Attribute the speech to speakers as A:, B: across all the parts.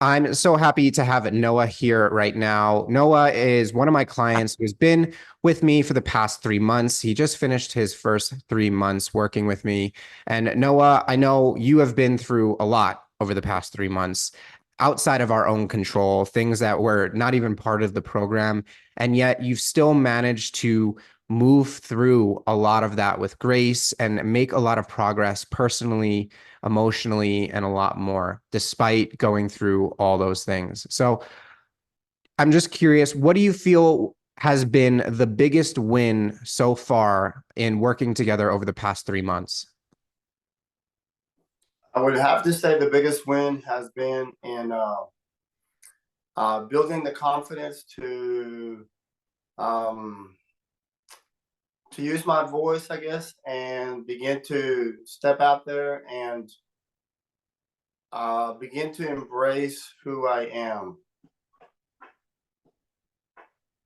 A: I'm so happy to have Noah here right now. Noah is one of my clients who's been with me for the past 3 months. He just finished his first 3 months working with me. And Noah, I know you have been through a lot over the past 3 months outside of our own control, things that were not even part of the program. And yet you've still managed to move through a lot of that with grace and make a lot of progress personally, emotionally, and a lot more, despite going through all those things. So I'm just curious, what do you feel has been the biggest win so far in working together over the past 3 months?
B: I would have to say the biggest win has been in building the confidence um, to use my voice, I guess, and begin to step out there and begin to embrace who I am.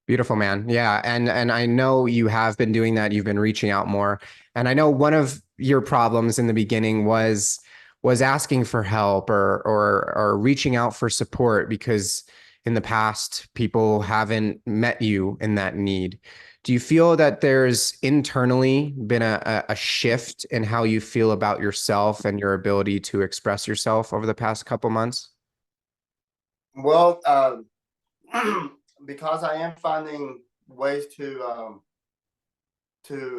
A: Beautiful, man. Yeah, and I know you have been doing that. You've been reaching out more. And I know one of your problems in the beginning was asking for help or reaching out for support because in the past people haven't met you in that need. Do you feel that there's internally been a shift in how you feel about yourself and your ability to express yourself over the past couple months?
B: Well, because I am finding ways to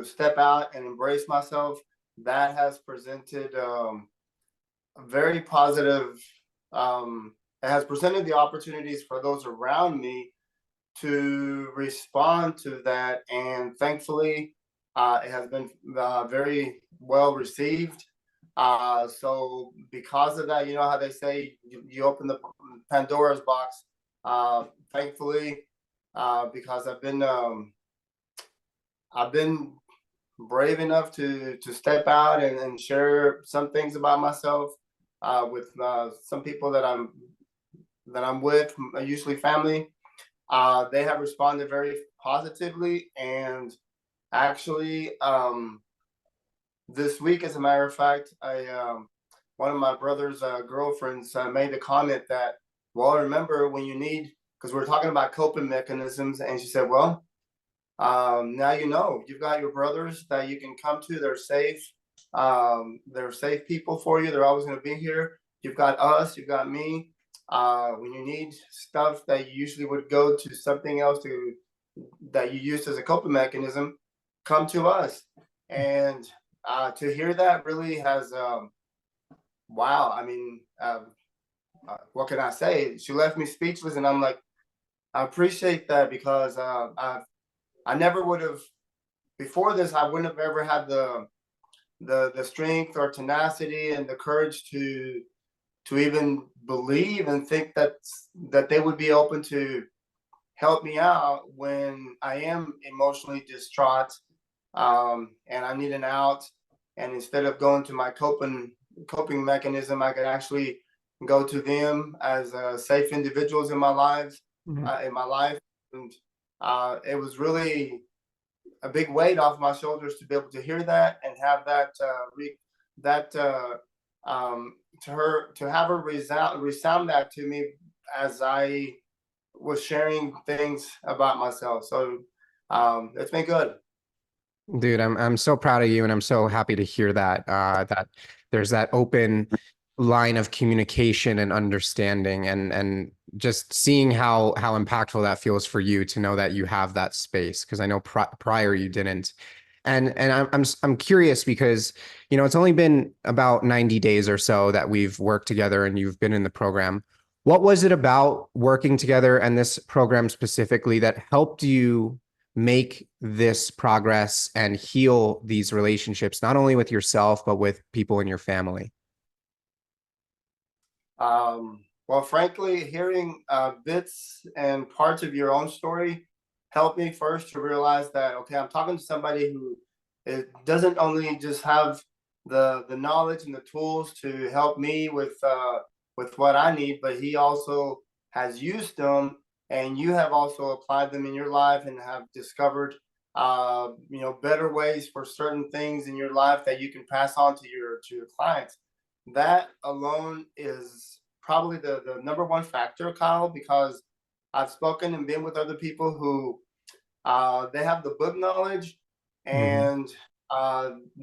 B: step out and embrace myself, that has presented a very positive. It has presented the opportunities for those around me to respond to that, and thankfully, it has been very well received. So, because of that, you know how they say you open the Pandora's box. Thankfully, because I've been brave enough to step out and share some things about myself with some people that I'm with, usually family. They have responded very positively, and actually, this week, as a matter of fact, I one of my brother's girlfriends made the comment that, well, remember when you need, because we're talking about coping mechanisms, and she said, well, now you know you've got your brothers that you can come to. They're safe. They're safe people for you. They're always going to be here. You've got us. You've got me. When you need stuff that you usually would go to something else to that you used as a coping mechanism, come to us. And to hear that really has, wow. I mean, what can I say? She left me speechless, and I'm like, I appreciate that because I never would have before this. I wouldn't have ever had the strength or tenacity and the courage to even believe and think that they would be open to help me out when I am emotionally distraught, and I need an out. And instead of going to my coping mechanism, I could actually go to them as safe individuals in my lives,
A: Mhm.
B: in my life, and it was really a big weight off my shoulders to be able to hear that and have that to have her resound that to me as I was sharing things about myself. So it's been good.
A: Dude, I'm so proud of you, and I'm so happy to hear that that there's that open line of communication and understanding, and just seeing how impactful that feels for you to know that you have that space, because I know prior you didn't. And I'm curious because it's only been about 90 days or so that we've worked together and you've been in the program. What was it about working together and this program specifically that helped you make this progress and heal these relationships, not only with yourself, but with people in your family?
B: Well, frankly, hearing bits and parts of your own story helped me first to realize that, okay, I'm talking to somebody who it doesn't only just have the knowledge and the tools to help me with what I need, but he also has used them, and you have also applied them in your life and have discovered better ways for certain things in your life that you can pass on to your clients. That alone is probably the number one factor, Kyle, because I've spoken and been with other people who they have the book knowledge,
A: Mhm.
B: and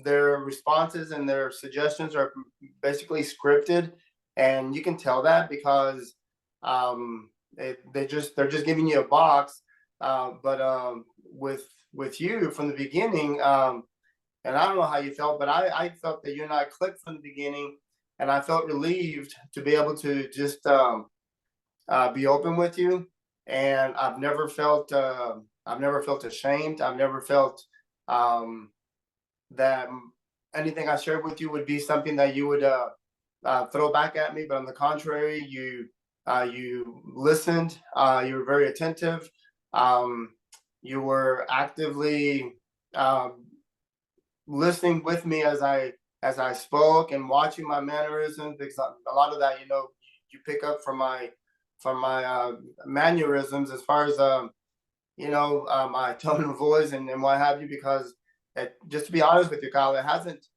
B: their responses and their suggestions are basically scripted, and you can tell that because they're just giving you a box. But with you from the beginning, and I don't know how you felt, but I felt that you and I clicked from the beginning, and I felt relieved to be able to just be open with you. And I've never felt ashamed. I've never felt um, that anything I shared with you would be something that you would throw back at me. But on the contrary, you listened. You were very attentive. Um, you were actively um, listening with me as I spoke and watching my mannerisms, because a lot of that, you pick up from my mannerisms as far as my tone of voice and what have you. Because just to be honest with you, Kyle, it hasn't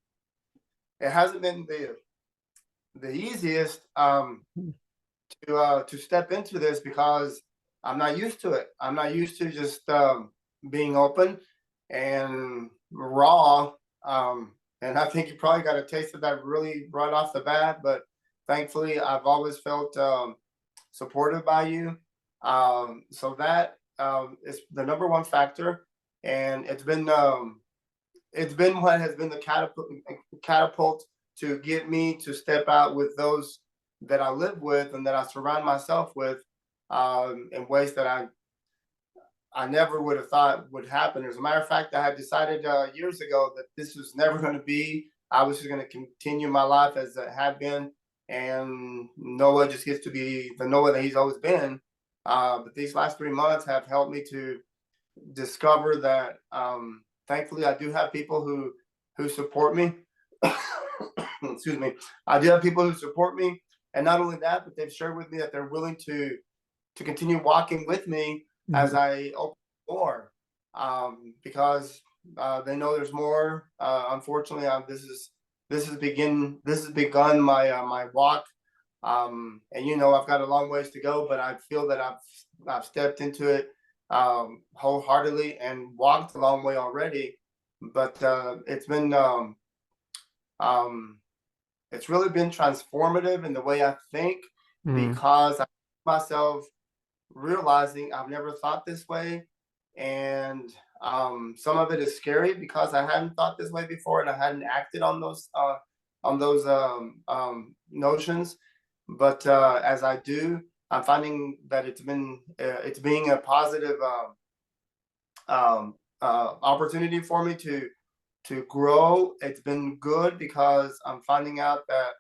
B: been the easiest to step into this, because I'm not used to it. I'm not used to just being open and raw. And I think you probably got a taste of that really right off the bat. But thankfully, I've always felt supported by you. So that is the number one factor, and it's been what has been the catapult to get me to step out with those that I live with and that I surround myself with in ways that I never would have thought would happen. As a matter of fact, I had decided years ago that this was never going to be. I was just going to continue my life as it had been, and Noah just gets to be the Noah that he's always been. But these last 3 months have helped me to discover that, thankfully, I do have people who support me. Excuse me. I do have people who support me, and not only that, but they've shared with me that they're willing to continue walking with me as
A: Mhm.
B: I open the door, because they know there's more. Unfortunately, this has begun my walk, and I've got a long ways to go, but I feel that I've stepped into it wholeheartedly and walked a long way already. But um, it's really been transformative in the way I think,
A: Mhm.
B: because I myself realizing I've never thought this way. And some of it is scary because I hadn't thought this way before and I hadn't acted on those notions. But as I do, I'm finding that it's being a positive opportunity for me to grow. It's been good because I'm finding out that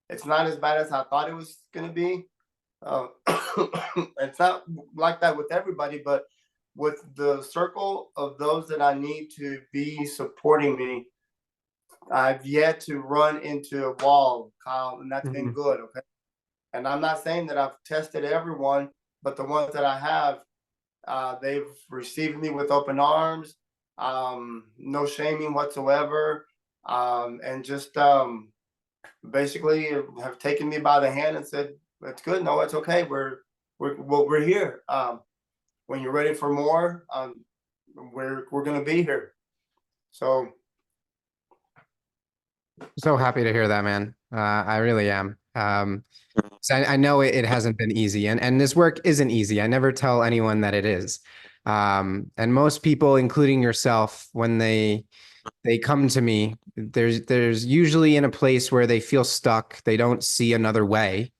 B: it's not as bad as I thought it was going to be. uh, it's not like that with everybody, but with the circle of those that I need to be supporting me, I've yet to run into a wall, Kyle, and that's been
A: Mhm.
B: good. Okay. And I'm not saying that I've tested everyone, but the ones that I have, they've received me with open arms, no shaming whatsoever, and just basically have taken me by the hand and said, "It's good. No, it's okay. We're here. When you're ready for more, we're gonna be here." So
A: So happy to hear that, man. I really am. So I know it hasn't been easy, and this work isn't easy. I never tell anyone that it is. And most people, including yourself, when they come to me, there's usually in a place where they feel stuck. They don't see another way,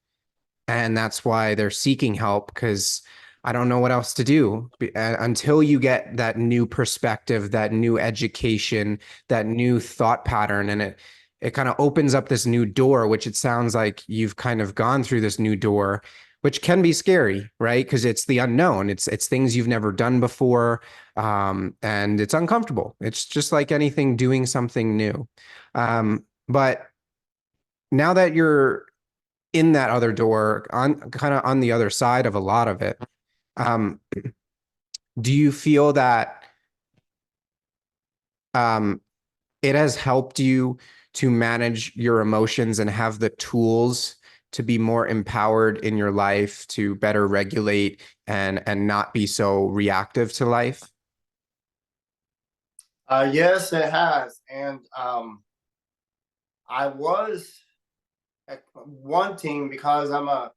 A: and that's why they're seeking help because I don't know what else to do until you get that new perspective, that new education, that new thought pattern, and it kind of opens up this new door, which it sounds like you've kind of gone through this new door, which can be scary, right? Because it's the unknown. It's things you've never done before, and it's uncomfortable. It's just like anything doing something new. But now that you're in that other door, on kind of on the other side of a lot of it, um, do you feel that um, it has helped you to manage your emotions and have the tools to be more empowered in your life, to better regulate and not be so reactive to life?
B: Yes, it has, and I was wanting because I'm a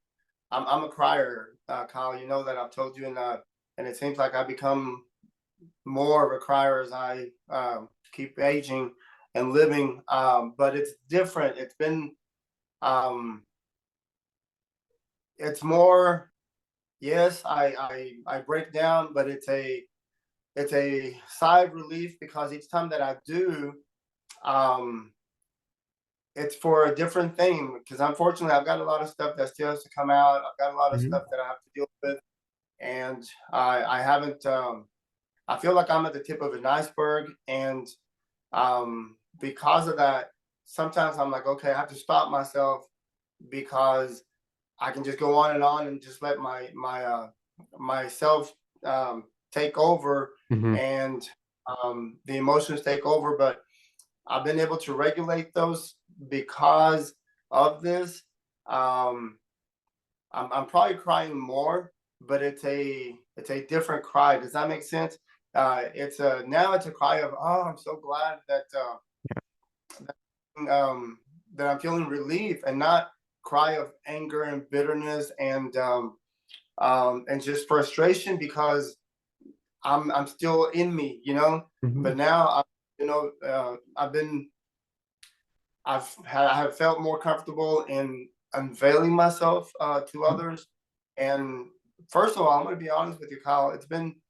B: crier, Kyle. You know that I've told you, and it seems like I become more of a crier as I keep aging and living. But it's different. Um, it's more. Yes, I break down, but it's a sigh of relief because each time that I do, um, it's for a different thing. Because unfortunately, I've got a lot of stuff that still has to come out. I've got a lot of
A: Mhm.
B: stuff that I have to deal with, and I haven't. I feel like I'm at the tip of an iceberg, and because of that, sometimes I'm like, okay, I have to stop myself because I can just go on and just let my myself take over
A: Mhm.
B: and the emotions take over. But I've been able to regulate those because of this. Um, I'm probably crying more, but it's a different cry. Does that make sense? It's a now it's a cry of, oh, I'm so glad um, that I'm feeling relief, and not cry of anger and bitterness and just frustration because I'm still in me, you know. But
A: Mhm.
B: now I have felt more comfortable in unveiling myself to others. And first of all, I'm going to be honest with you, Kyle. It's been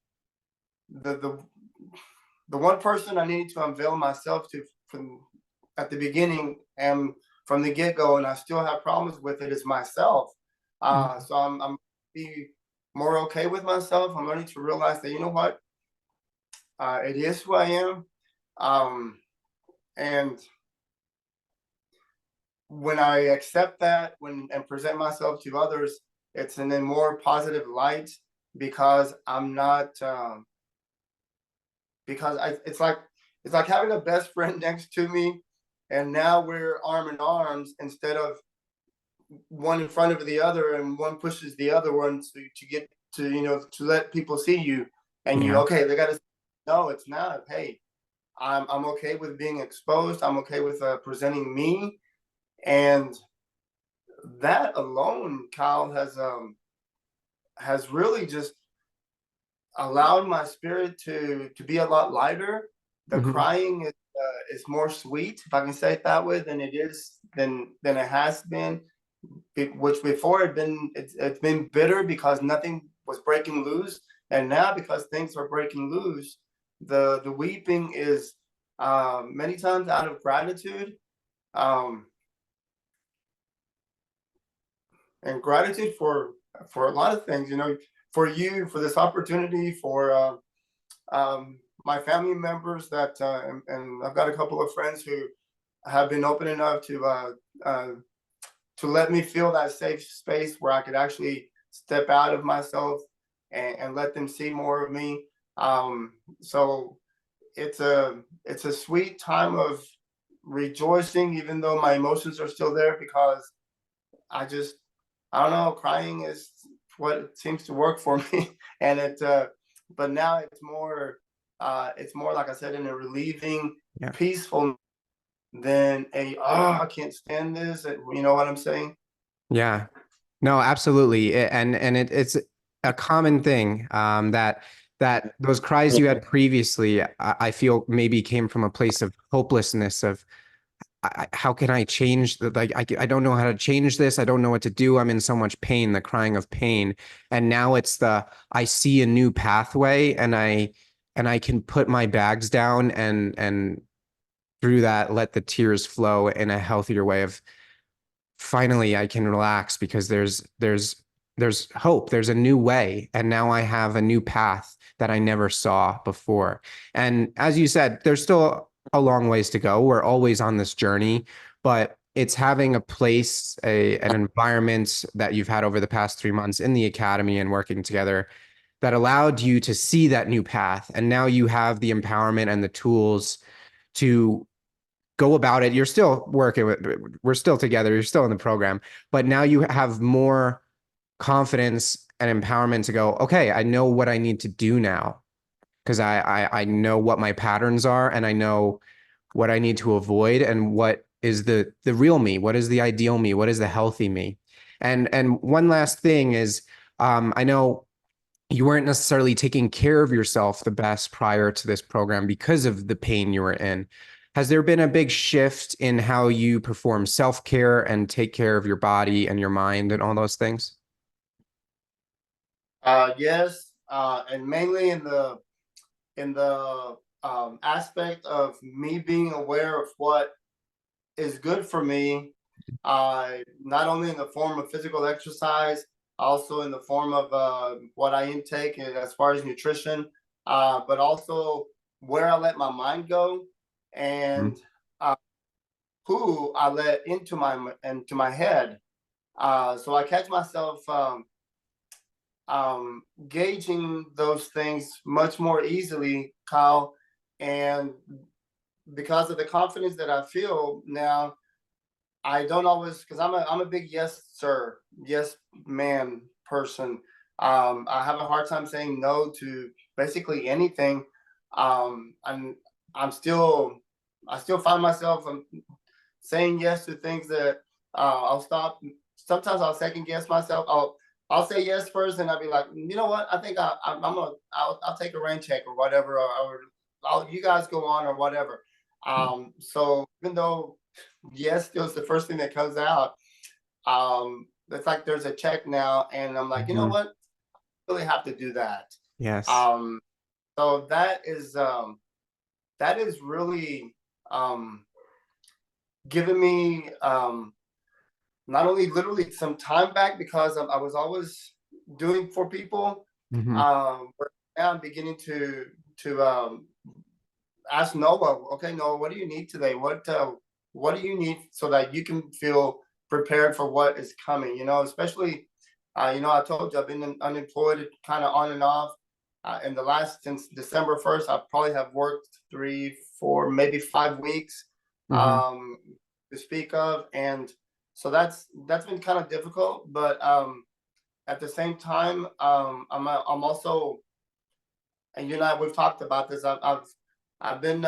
B: the the the one person I needed to unveil myself to from at the beginning and from the get go, and I still have problems with it, is myself.
A: Mhm.
B: So I'm be more okay with myself. I'm learning to realize that, you know what, it is who I am, and when I accept that, when and present myself to others, it's in a more positive light because I'm not because it's like having a best friend next to me, and now we're arm in arms instead of one in front of the other, and one pushes the other one to get to, to let people see you, and you,
A: Yeah.
B: okay, they got to, no, it's not. Hey, I'm okay with being exposed. I'm okay with presenting me, and that alone, Kyle, has really just allowed my spirit to be a lot lighter. The
A: Mhm.
B: crying is more sweet, if I can say it that way, than it has been. Which before it's been bitter because nothing was breaking loose, and now because things are breaking loose, the weeping is many times out of gratitude, um, and gratitude for a lot of things. You know, for you, for this opportunity, for my family members and I've got a couple of friends who have been open enough uh, to let me feel that safe space where I could actually step out of myself and let them see more of me. So it's a sweet time of rejoicing, even though my emotions are still there because I just I don't know, crying is what seems to work for me, and but now it's more like I said, in a relieving,
A: Yeah.
B: peaceful than a, oh, I can't stand this. You know what I'm saying?
A: Yeah. No, absolutely. It's a common thing that those cries you had previously, I feel maybe came from a place of hopelessness of how can I change the like I don't know how to change this. I don't know what to do. I'm in so much pain, the crying of pain. And now it's the I see a new pathway and I can put my bags down and through that let the tears flow in a healthier way of finally I can relax because there's hope. There's a new way. And now I have a new path that I never saw before. And as you said, there's still a long ways to go. We're always on this journey, but it's having a place, an environment that you've had over the past 3 months in the academy and working together that allowed you to see that new path. And now you have the empowerment and the tools to go about it. You're still working with, we're still together. You're still in the program, but now you have more confidence and empowerment to go, okay, I know what I need to do now because I know what my patterns are and I know what I need to avoid and what is the real me, what is the ideal me, what is the healthy me. And one last thing is I know you weren't necessarily taking care of yourself the best prior to this program because of the pain you were in. Has there been a big shift in how you perform self-care and take care of your body and your mind and all those things?
B: Yes, and mainly in the aspect of me being aware of what is good for me, not only in the form of physical exercise, also in the form of what I intake as far as nutrition, but also where I let my mind go
A: Mhm.
B: and uh, who I let into my head. So I catch myself gauging those things much more easily, Kyle, and because of the confidence that I feel now, I don't always because I'm a big yes sir, yes man person. I have a hard time saying no to basically anything. I'm I'm still I still find myself saying yes to things that I'll stop. Sometimes I'll second guess myself. I'll say yes first, and I'll be like, you know what? I think I'll take a rain check or whatever, or you guys go on or whatever. So even though yes still is the first thing that comes out, it's like there's a check now, and I'm like, you know
A: Mhm.
B: what? I really have to do that.
A: Yes.
B: Um, so that is really giving me not only literally some time back because I was always doing for people.
A: Hmm.
B: But now I'm beginning to ask Noah, okay, Noah, what do you need today? What do you need so that you can feel prepared for what is coming? You know, especially, I told you I've been unemployed, kind of on and off. In the last since December 1st, I probably have worked 3, 4, maybe 5 weeks
A: Hmm.
B: um, to speak of, and so that's been kind of difficult. But at the same time, I'm also, and you and I we've talked about this. I've been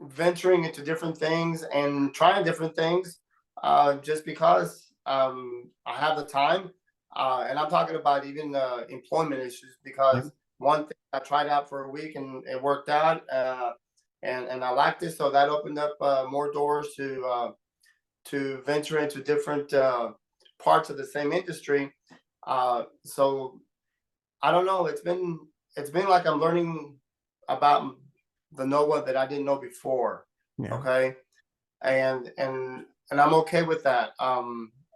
B: venturing into different things and trying different things just because I have the time. And I'm talking about even employment issues
A: Yep.
B: because one thing I tried out for a week and it worked out, and I liked it, so that opened up more doors to venture into different parts of the same industry. So I don't know. It's been like I'm learning about the Noah that I didn't know before.
A: Yeah.
B: Okay, and I'm okay with that.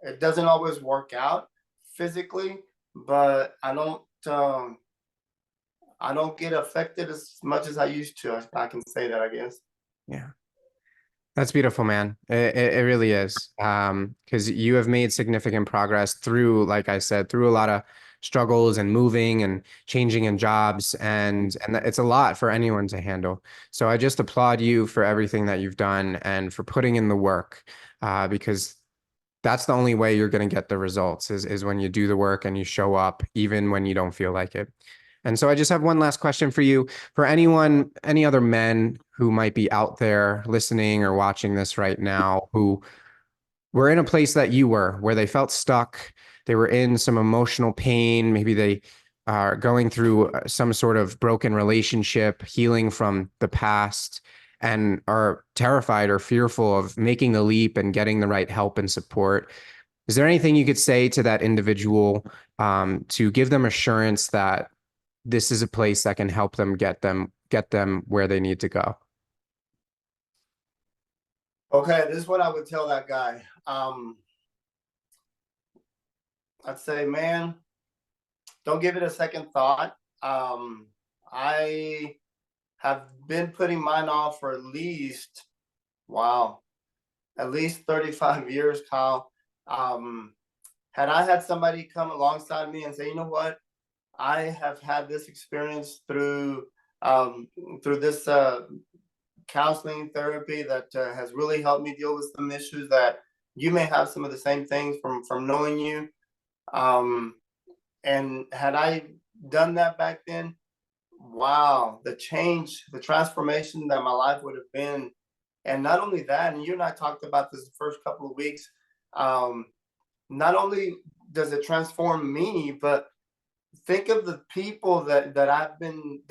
B: It doesn't always work out physically, but I don't get affected as much as I used to. I can say that, I guess.
A: Yeah. That's beautiful, man. It really is. Because you have made significant progress through, like I said, through a lot of struggles and moving and changing in jobs, and it's a lot for anyone to handle. So I just applaud you for everything that you've done and for putting in the work, because that's the only way you're going to get the results is when you do the work and you show up even when you don't feel like it. And so I just have one last question for you. For anyone, any other men who might be out there listening or watching this right now who were in a place that you were, where they felt stuck, they were in some emotional pain, maybe they are going through some sort of broken relationship, healing from the past, and are terrified or fearful of making the leap and getting the right help and support. Is there anything you could say to that individual to give them assurance that this is a place that can help them where they need to go?
B: Okay, this is what I would tell that guy. I'd say, man, don't give it a second thought. I have been putting mine off for wow, at least 35 years, Kyle. Um, had I had somebody come alongside me and say, you know what, I have had this experience um, through this counseling therapy that has really helped me deal with some issues that you may have some of the same things from knowing you. Um, and had I done that back then, wow, the change, the transformation that my life would have been. And not only that, and you and I talked about this the first couple of weeks. Um, Not only does it transform me, but think of the people that I've been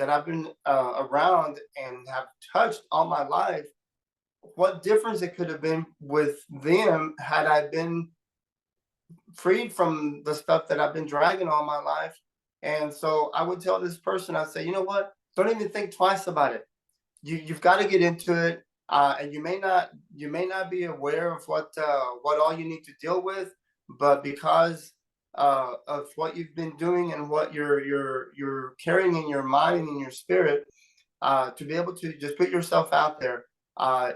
B: around and have touched all my life. What difference it could have been with them had I been freed from the stuff that I've been dragging all my life. And so I would tell this person, I'd say, you know what? Don't even think twice about it. You've got to get into it. And you may not be aware of what all you need to deal with, but because of what you've been doing and what you're carrying in your mind and in your spirit, to be able to just put yourself out there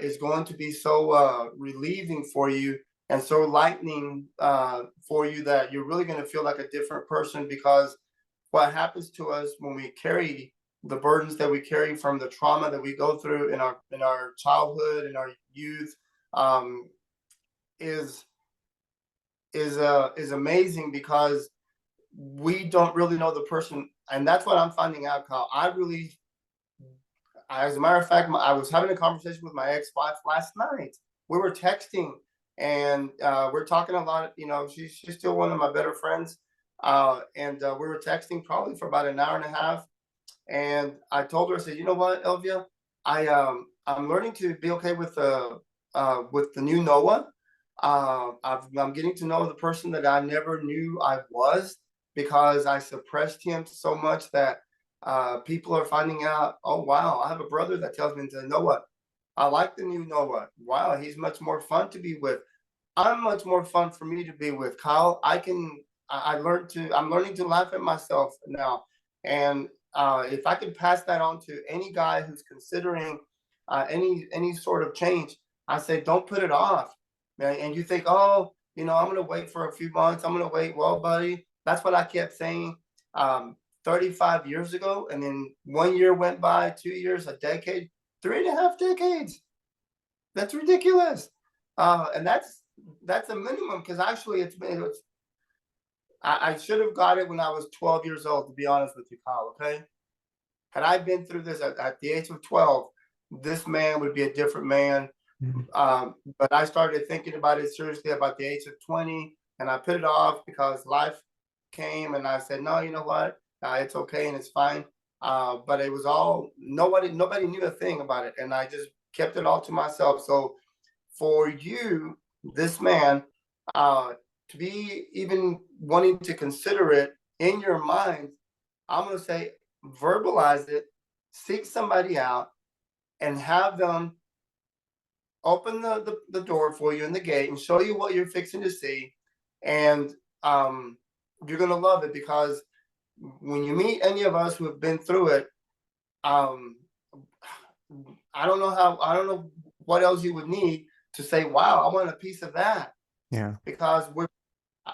B: is going to be so relieving for you and so lightening for you that you're really going to feel like a different person. Because what happens to us when we carry the burdens that we carry from the trauma that we go through in our childhood, in our youth, um, is is amazing, because we don't really know the person. And that's what I'm finding out, Kyle. As a matter of fact, I was having a conversation with my ex-wife last night. We were texting, and we're talking a lot. She's still one of my better friends, and we were texting probably for about an hour and a half. And I told her, I said, you know what, Elvia, I'm learning to be okay with the new Noah. I'm getting to know the person that I never knew I was, because I suppressed him so much that people are finding out. Oh wow, I have a brother that tells me, to Noah, I like the new Noah. Wow, he's much more fun to be with. I'm much more fun for me to be with, Kyle. I'm learning to laugh at myself now. And if I could pass that on to any guy who's considering any sort of change, I say, don't put it off, man. And you think, oh, I'm going to wait for a few months. I'm going to wait. Well, buddy, that's what I kept saying 35 years ago. And then 1 year went by, 2 years, a decade, 3.5 decades. That's ridiculous. And that's a minimum, because actually I should have got it when I was 12 years old, to be honest with you, Kyle. Okay. Had I been through this at the age of 12, this man would be a different man.
A: Mhm.
B: But I started thinking about it seriously about the age of 20, and I put it off because life came, and I said, no, you know what? It's okay and it's fine. But it was all, nobody knew a thing about it, and I just kept it all to myself. So for you, this man, to be even wanting to consider it in your mind, I'm going to say, verbalize it, seek somebody out, and have them open the door for you in the gate and show you what you're fixing to see. And you're going to love it, because when you meet any of us who have been through it, um, I don't know what else you would need to say, wow, I want a piece of that.
A: Yeah.
B: Because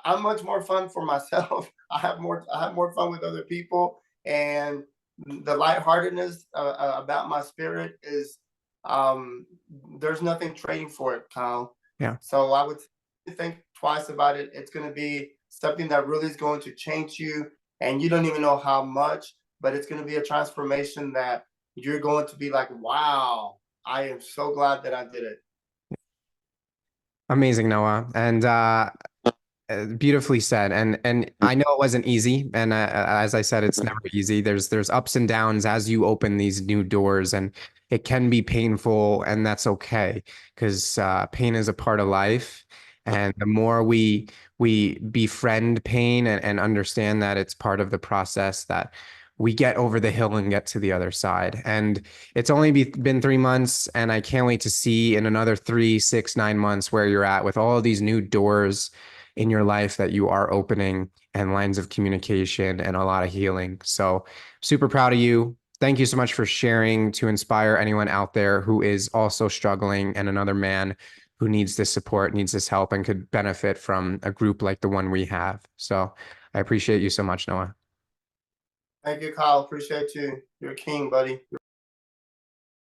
B: I'm much more fun for myself. I have more fun with other people, and the lightheartedness about my spirit is um, there's nothing trading for it, Kyle.
A: Yeah.
B: So I would think twice about it. It's going to be something that really is going to change you, and you don't even know how much, but it's going to be a transformation that you're going to be like, wow, I am so glad that I did it.
A: Amazing, Noah. And beautifully said. And I know it wasn't easy. And as I said, it's never easy. There's ups and downs as you open these new doors, and it can be painful, and that's okay, because pain is a part of life. And the more we befriend pain and understand that it's part of the process, that we get over the hill and get to the other side. And it's only been 3 months, and I can't wait to see in another 3, 6, 9 months where you're at with all of these new doors in your life that you are opening, and lines of communication and a lot of healing. So super proud of you. Thank you so much for sharing to inspire anyone out there who is also struggling, and another man who needs this support, needs this help, and could benefit from a group like the one we have. So I appreciate you so much, Noah.
B: Thank you, Kyle. Appreciate you. You're a king, buddy. You're